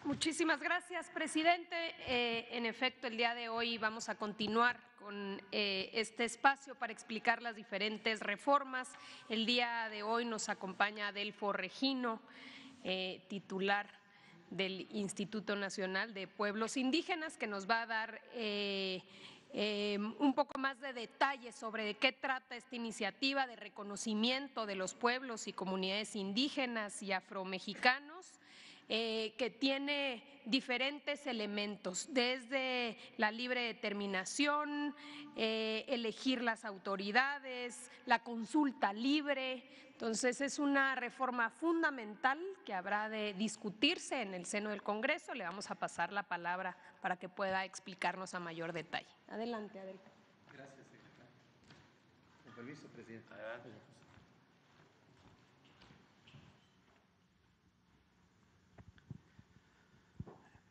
Muchísimas gracias, presidente. En efecto, el día de hoy vamos a continuar con este espacio para explicar las diferentes reformas. El día de hoy nos acompaña Adelfo Regino, titular del Instituto Nacional de Pueblos Indígenas, que nos va a dar un poco más de detalles sobre de qué trata esta iniciativa de reconocimiento de los pueblos y comunidades indígenas y afromexicanos. Que tiene diferentes elementos, desde la libre determinación, elegir las autoridades, la consulta libre. Entonces, es una reforma fundamental que habrá de discutirse en el seno del Congreso. Le vamos a pasar la palabra para que pueda explicarnos a mayor detalle. Adelante, Adelfo. Gracias, secretario. Con permiso, presidente. Adelante.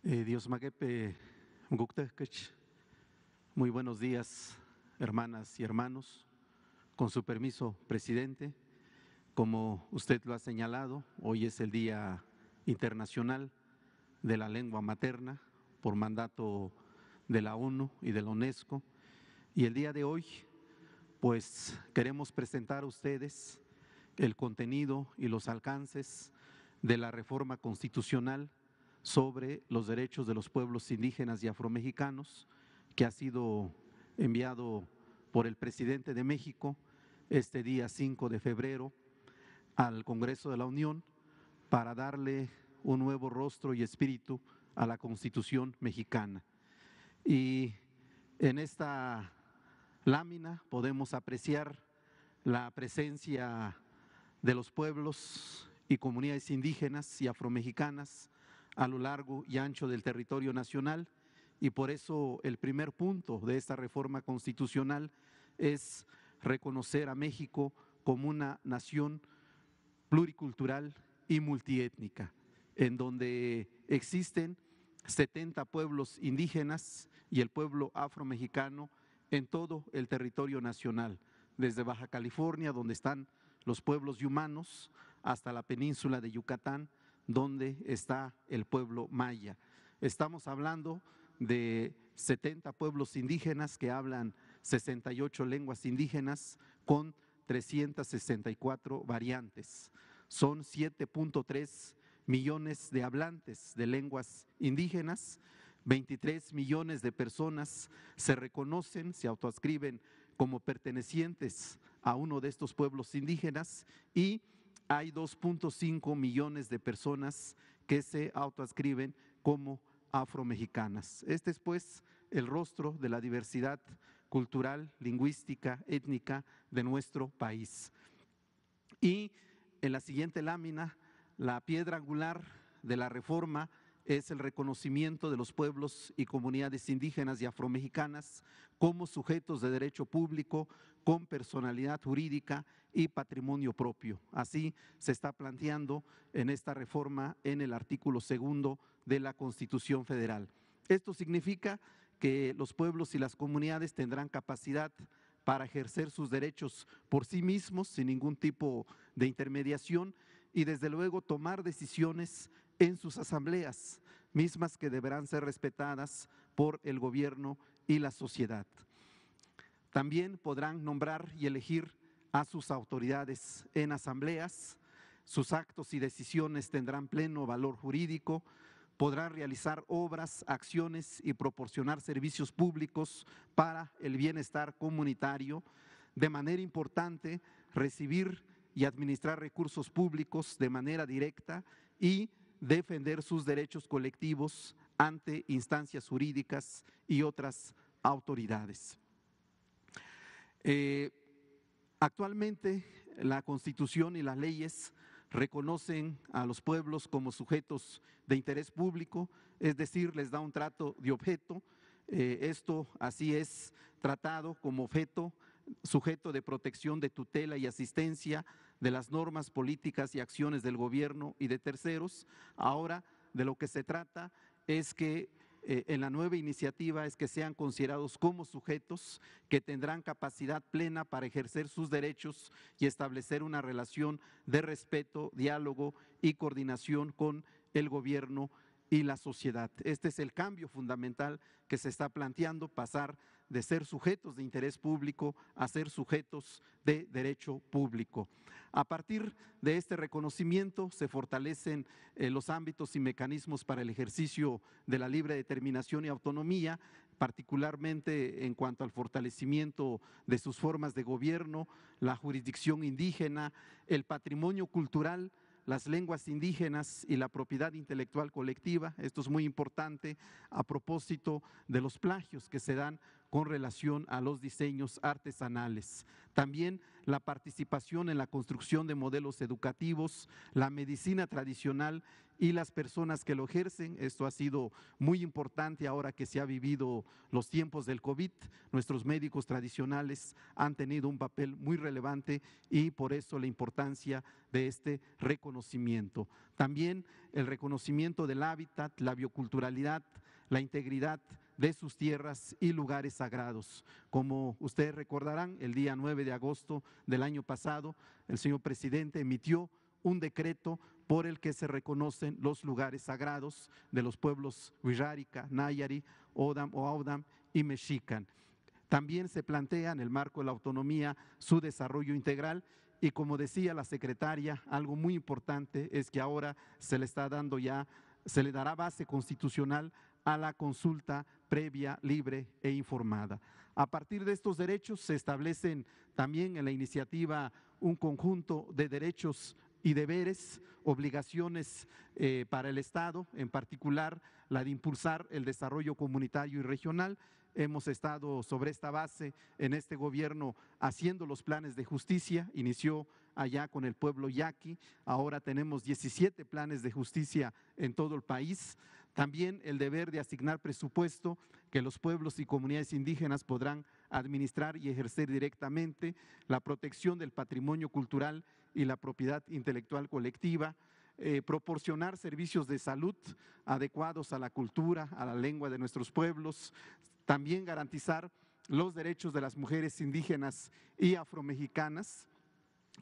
Dios Maguepe Guktekech. Muy buenos días, hermanas y hermanos. Con su permiso, presidente, como usted lo ha señalado, hoy es el Día Internacional de la Lengua Materna por mandato de la ONU y de la UNESCO. Y el día de hoy, pues queremos presentar a ustedes el contenido y los alcances de la reforma constitucional sobre los derechos de los pueblos indígenas y afromexicanos, que ha sido enviado por el presidente de México este día 5 de febrero al Congreso de la Unión para darle un nuevo rostro y espíritu a la Constitución mexicana. Y en esta lámina podemos apreciar la presencia de los pueblos y comunidades indígenas y afromexicanas a lo largo y ancho del territorio nacional, y por eso el primer punto de esta reforma constitucional es reconocer a México como una nación pluricultural y multiétnica, en donde existen 70 pueblos indígenas y el pueblo afromexicano en todo el territorio nacional, desde Baja California, donde están los pueblos yumanos, hasta la península de Yucatán, donde está el pueblo maya. Estamos hablando de 70 pueblos indígenas que hablan 68 lenguas indígenas con 364 variantes. Son 7.3 millones de hablantes de lenguas indígenas, 23 millones de personas se reconocen, se autoadscriben como pertenecientes a uno de estos pueblos indígenas, y hay 2.5 millones de personas que se autoadscriben como afromexicanas. Este es pues el rostro de la diversidad cultural, lingüística, étnica de nuestro país. Y en la siguiente lámina, la piedra angular de la reforma es el reconocimiento de los pueblos y comunidades indígenas y afromexicanas como sujetos de derecho público con personalidad jurídica y patrimonio propio. Así se está planteando en esta reforma en el artículo 2 de la Constitución Federal. Esto significa que los pueblos y las comunidades tendrán capacidad para ejercer sus derechos por sí mismos, sin ningún tipo de intermediación, y desde luego tomar decisiones en sus asambleas, mismas que deberán ser respetadas por el gobierno y la sociedad. También podrán nombrar y elegir a sus autoridades en asambleas, sus actos y decisiones tendrán pleno valor jurídico, podrán realizar obras, acciones y proporcionar servicios públicos para el bienestar comunitario. De manera importante, recibir y administrar recursos públicos de manera directa y defender sus derechos colectivos ante instancias jurídicas y otras autoridades. Actualmente, la Constitución y las leyes reconocen a los pueblos como sujetos de interés público, es decir, les da un trato de objeto. Esto así es tratado como objeto, sujeto de protección, de tutela y asistencia de las normas políticas y acciones del gobierno y de terceros. Ahora, de lo que se trata es que en la nueva iniciativa es que sean considerados como sujetos que tendrán capacidad plena para ejercer sus derechos y establecer una relación de respeto, diálogo y coordinación con el gobierno y la sociedad. Este es el cambio fundamental que se está planteando, pasar de ser sujetos de interés público a ser sujetos de derecho público. A partir de este reconocimiento se fortalecen los ámbitos y mecanismos para el ejercicio de la libre determinación y autonomía, particularmente en cuanto al fortalecimiento de sus formas de gobierno, la jurisdicción indígena, el patrimonio cultural, las lenguas indígenas y la propiedad intelectual colectiva. Esto es muy importante a propósito de los plagios que se dan con relación a los diseños artesanales. También la participación en la construcción de modelos educativos, la medicina tradicional y las personas que lo ejercen. Esto ha sido muy importante ahora que se ha vivido los tiempos del COVID. Nuestros médicos tradicionales han tenido un papel muy relevante y por eso la importancia de este reconocimiento. También el reconocimiento del hábitat, la bioculturalidad, la integridad de sus tierras y lugares sagrados. Como ustedes recordarán, el día 9 de agosto del año pasado, el señor presidente emitió un decreto por el que se reconocen los lugares sagrados de los pueblos Wixárika, Nayari, Odam o Audam y Mexican. También se plantea en el marco de la autonomía su desarrollo integral y, como decía la secretaria, algo muy importante es que ahora se le dará base constitucional a la consulta previa, libre e informada. A partir de estos derechos se establecen también en la iniciativa un conjunto de derechos y deberes, obligaciones para el Estado, en particular la de impulsar el desarrollo comunitario y regional. Hemos estado sobre esta base en este gobierno haciendo los planes de justicia, inició allá con el pueblo yaqui, ahora tenemos 17 planes de justicia en todo el país. También el deber de asignar presupuesto que los pueblos y comunidades indígenas podrán administrar y ejercer directamente, la protección del patrimonio cultural y la propiedad intelectual colectiva, proporcionar servicios de salud adecuados a la cultura, a la lengua de nuestros pueblos, también garantizar los derechos de las mujeres indígenas y afromexicanas,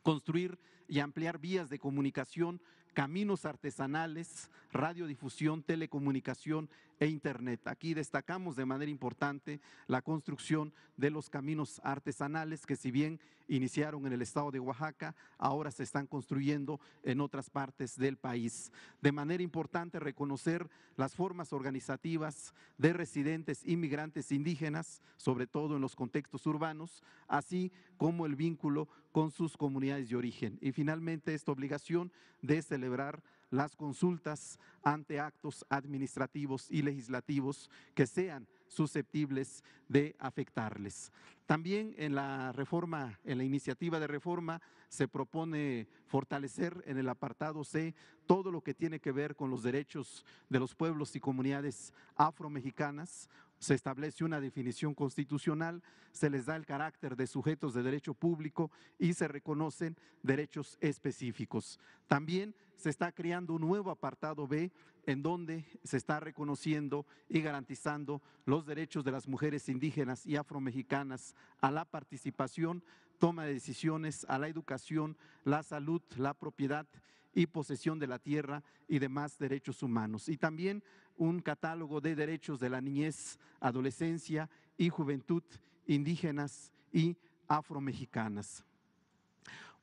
construir y ampliar vías de comunicación, caminos artesanales, radiodifusión, telecomunicación e internet. Aquí destacamos de manera importante la construcción de los caminos artesanales que, si bien iniciaron en el estado de Oaxaca, ahora se están construyendo en otras partes del país. De manera importante reconocer las formas organizativas de residentes inmigrantes indígenas, sobre todo en los contextos urbanos, así como el vínculo con sus comunidades de origen. Y finalmente esta obligación de celebrar las consultas ante actos administrativos y legislativos que sean susceptibles de afectarles. También en la reforma, en la iniciativa de reforma, se propone fortalecer en el apartado C todo lo que tiene que ver con los derechos de los pueblos y comunidades afromexicanas. Se establece una definición constitucional, se les da el carácter de sujetos de derecho público y se reconocen derechos específicos. También se está creando un nuevo apartado B en donde se está reconociendo y garantizando los derechos de las mujeres indígenas y afromexicanas a la participación, toma de decisiones, a la educación, la salud, la propiedad y posesión de la tierra y demás derechos humanos. Y también un catálogo de derechos de la niñez, adolescencia y juventud indígenas y afromexicanas.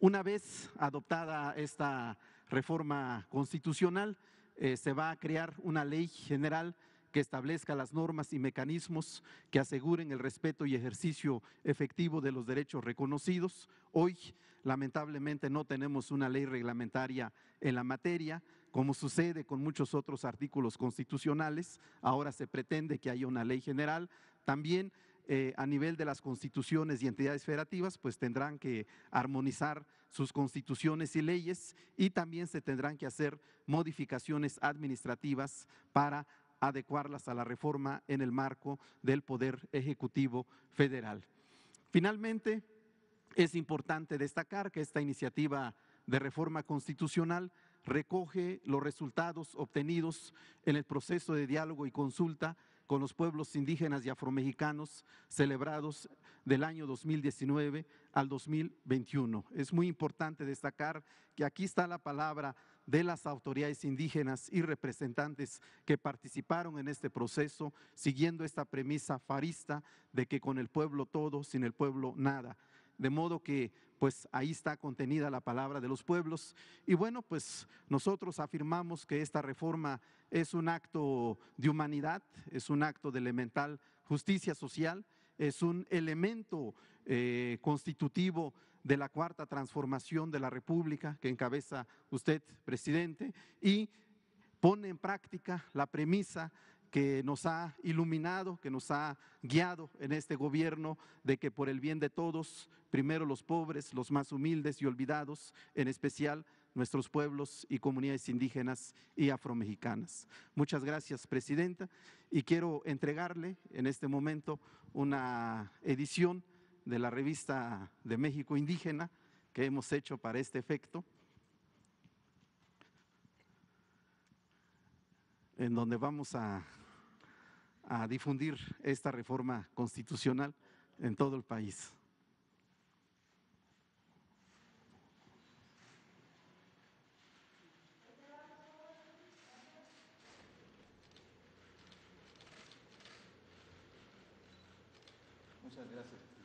Una vez adoptada esta reforma constitucional, se va a crear una ley general que establezca las normas y mecanismos que aseguren el respeto y ejercicio efectivo de los derechos reconocidos. Hoy, lamentablemente, no tenemos una ley reglamentaria en la materia, como sucede con muchos otros artículos constitucionales. Ahora se pretende que haya una ley general. También a nivel de las constituciones y entidades federativas, pues tendrán que armonizar sus constituciones y leyes y también se tendrán que hacer modificaciones administrativas para adecuarlas a la reforma en el marco del Poder Ejecutivo Federal. Finalmente, es importante destacar que esta iniciativa de reforma constitucional recoge los resultados obtenidos en el proceso de diálogo y consulta con los pueblos indígenas y afromexicanos celebrados del año 2019 al 2021. Es muy importante destacar que aquí está la palabra de las autoridades indígenas y representantes que participaron en este proceso, siguiendo esta premisa farista de que con el pueblo todo, sin el pueblo nada. De modo que pues ahí está contenida la palabra de los pueblos. Y bueno, pues nosotros afirmamos que esta reforma es un acto de humanidad, es un acto de elemental justicia social, es un elemento constitutivo de la cuarta transformación de la República que encabeza usted, presidente, y pone en práctica la premisa que nos ha iluminado, que nos ha guiado en este gobierno, de que por el bien de todos, primero los pobres, los más humildes y olvidados, en especial nuestros pueblos y comunidades indígenas y afromexicanas. Muchas gracias, presidenta, y quiero entregarle en este momento una edición de la revista de México Indígena que hemos hecho para este efecto, en donde vamos a difundir esta reforma constitucional en todo el país. Muchas gracias.